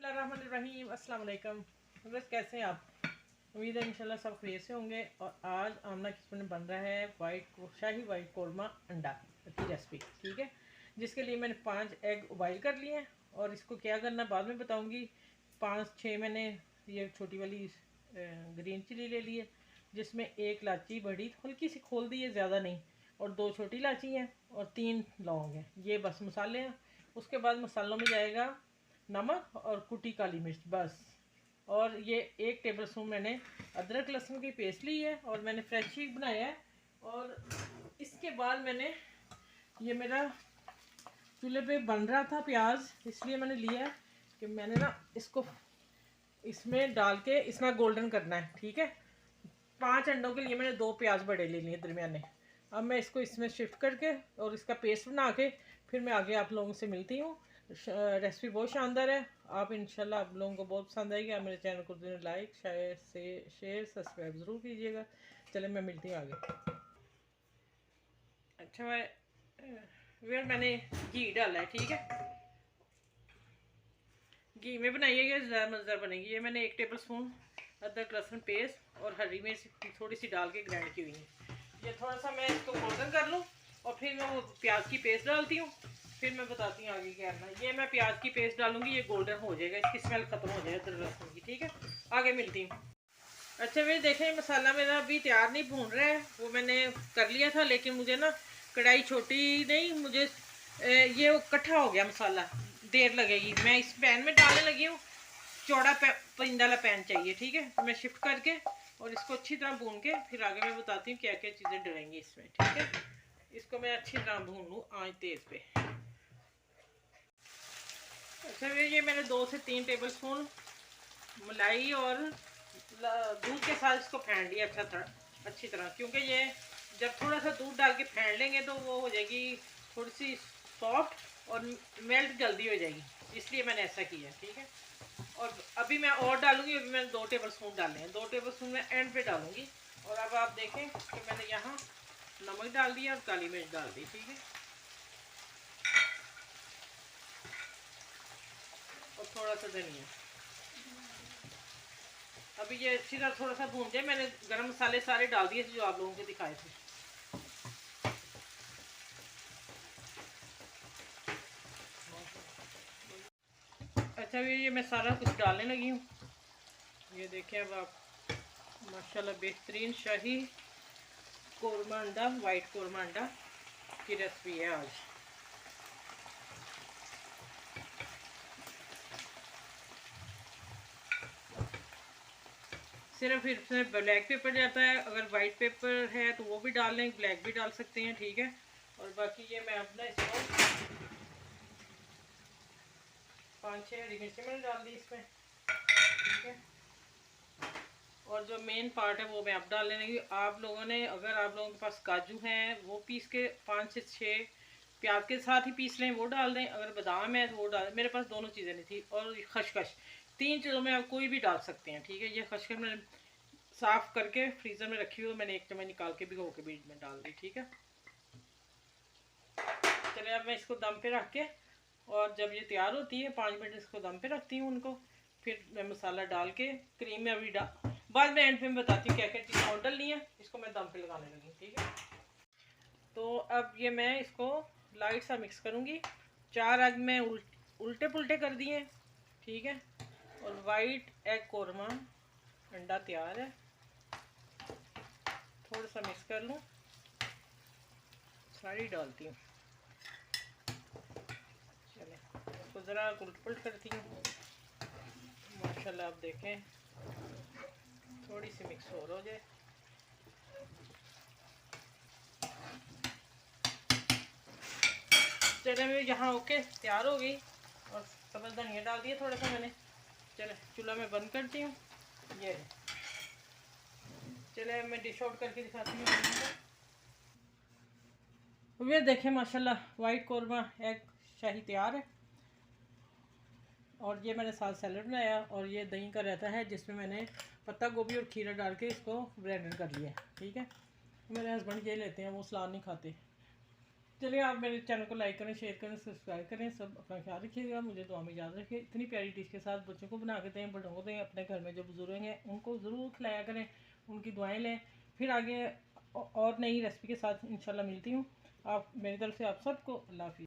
बिस्मिल्लाहिर्रहमानिर्रहीम। अस्सलाम वालेकुम। बस कैसे हैं आप? उम्मीद है इंशाल्लाह सब खैरियत से होंगे। और आज आमना किचन में बन रहा है शाही वाइट कौरमा अंडा की रेसिपी। ठीक है, जिसके लिए मैंने 5 एग उबाइल कर लिए हैं और इसको क्या करना बाद में बताऊंगी। 5-6 मैंने ये छोटी वाली ग्रीन चिली ले ली है, जिसमें 1 इलायची बड़ी हल्की सी खोल दी है, ज़्यादा नहीं, और 2 छोटी इलायची हैं और 3 लौंग हैं। ये बस मसाले हैं। उसके बाद मसालों में जाएगा नमक और कुटी काली मिर्च बस। और ये 1 टेबल स्पून मैंने अदरक लहसुन की पेस्ट ली है और मैंने फ्रेश ही बनाया है। और इसके बाद मैंने ये मेरा चूल्हे पे बन रहा था प्याज, इसलिए मैंने लिया है कि मैंने ना इसको इसमें डाल के इसमें गोल्डन करना है। ठीक है, 5 अंडों के लिए मैंने 2 प्याज बड़े ले लिए दरमियाने। अब मैं इसको इसमें शिफ्ट करके और इसका पेस्ट बना के फिर मैं आगे आप लोगों से मिलती हूँ। रेसिपी बहुत शानदार है, आप इंशाल्लाह आप लोगों को बहुत पसंद आएगी। आप मेरे चैनल को लाइक शेयर सब्सक्राइब ज़रूर कीजिएगा। चले मैं मिलती हूँ आगे। अच्छा मैंने घी डाला है। ठीक है, घी में बनाइएगा, ज़्यादा मज़ेदार बनेगी। ये मैंने 1 टेबल स्पून अदरक लहसुन पेस्ट और हरी मिर्च थोड़ी सी डाल के ग्राइंड की हुई है। ये थोड़ा सा मैं इसको गोल्डन कर लूँ और फिर मैं वो प्याज की पेस्ट डालती हूँ। फिर मैं बताती हूँ आगे क्या करना है। ये मैं प्याज की पेस्ट डालूंगी, ये गोल्डन हो जाएगा, इसकी स्मेल खत्म हो जाएगी अदरक लहसुन की। ठीक है, आगे मिलती हूँ। अच्छा भाई देखें, मसाला मेरा अभी तैयार नहीं भून रहा है, वो मैंने कर लिया था, लेकिन मुझे ना कढ़ाई छोटी नहीं, मुझे ये इकट्ठा हो गया मसाला, देर लगेगी। मैं इस पैन में डालने लगी हूँ, चौड़ा परिंदा वाला पैन चाहिए। ठीक है, तो मैं शिफ्ट करके और इसको अच्छी तरह भून के फिर आगे मैं बताती हूँ क्या क्या चीज़ें डलेंगी इसमें। ठीक है, इसको मैं अच्छी तरह भून लूँ आंच तेज़ पे। अच्छा ये मैंने 2 से 3 टेबल स्पून मलाई और दूध के साथ इसको फेंट लिया अच्छी तरह, क्योंकि ये जब थोड़ा सा दूध डाल के फेंट लेंगे तो वो हो जाएगी थोड़ी सी सॉफ्ट और मेल्ट जल्दी हो जाएगी, इसलिए मैंने ऐसा किया। ठीक है, और अभी मैं और डालूंगी। अभी मैंने 2 टेबल स्पून डाले हैं, 2 टेबल स्पून मैं एंड पे डालूंगी। और अब आप देखें कि मैंने यहाँ नमक डाल दिया और काली मिर्च डाल दी। ठीक है, और थोड़ा सा धनिया। अभी ये अच्छी तरह थोड़ा सा भून जाए। मैंने गरम मसाले सारे डाल दिए थे जो आप लोगों को दिखाए थे। अच्छा ये मैं सारा कुछ डालने लगी हूँ। ये देखिए, अब आप माशाल्लाह बेहतरीन शाही कौरमा अंडा, वाइट कौरमा अंडा की रेसिपी है आज। सिर्फ इसमें ब्लैक पेपर जाता है, अगर वाइट पेपर है तो वो भी डाल लें, ब्लैक भी डाल सकते हैं। ठीक है, और बाकी ये मैं अपना इसको 5-6 हरी मिर्ची मैंने डाल दी इसमें। ठीक है, और जो मेन पार्ट है वो मैं अब डाल लेंगी। आप लोगों ने, अगर आप लोगों के पास काजू हैं वो पीस के 5 से 6 प्याज के साथ ही पीस लें, वो डाल दें। अगर बादाम है तो वो डाल, मेरे पास दोनों चीज़ें नहीं थी। और खशखश, 3 चीज़ों में आप कोई भी डाल सकते हैं। ठीक है, ये खशखश मैंने साफ़ करके फ्रीज़र में रखी हुई, मैंने 1 चम्मच निकाल के भिगो के बीच में डाल दी। ठीक है, चलिए अब मैं इसको दम पे रख के, और जब ये तैयार होती है 5 मिनट इसको दम पे रखती हूँ उनको। फिर मैं मसाला डाल के क्रीम में अभी बाद में एंड पे मैं बताती हूँ क्या क्या चीज़ें और डलनी है। इसको मैं दम पे लगाने लगी। ठीक है, तो अब ये मैं इसको लाइट सा मिक्स करूँगी। 4 एग में उल्टे पुल्टे कर दिए। ठीक है, और वाइट एग कौरमा अंडा तैयार है। थोड़ा सा मिक्स कर लूँ, सारी डालती हूँ। चले इसको ज़रा उलट पुलट करती हूँ। माशाल्लाह आप देखें, थोड़ी सी मिक्स और हो जाए। चले मैं यहाँ ओके तैयार हो गई, और सब्ज़ धनिया डाल दिया थोड़ा सा मैंने। चले चूल्हा में बंद करती हूँ। ये चले मैं डिश आउट करके दिखाती हूँ। ये देखें माशाल्लाह वाइट कौरमा एग शाही तैयार है। और ये मैंने साथ सैलड बनाया, और ये दही का रहता है जिसमें मैंने पत्ता गोभी और खीरा डाल के इसको ब्लेंड कर लिया है। ठीक है, मेरे हस्बैंड ये लेते हैं, वो सलाद नहीं खाते। चलिए आप मेरे चैनल को लाइक करें, शेयर करें, सब्सक्राइब करें। सब अपना ख्याल रखिएगा, मुझे दुआ में याद रखिए। इतनी प्यारी डिश के साथ बच्चों को बना के दें, बड़ों को दें, अपने घर में जो बुजुर्ग हैं उनको ज़रूर खिलाया करें, उनकी दुआएं लें। फिर आगे और नई रेसिपी के साथ इंशाल्लाह मिलती हूँ। आप मेरी तरफ से आप सबको अल्लाह हाफिज़।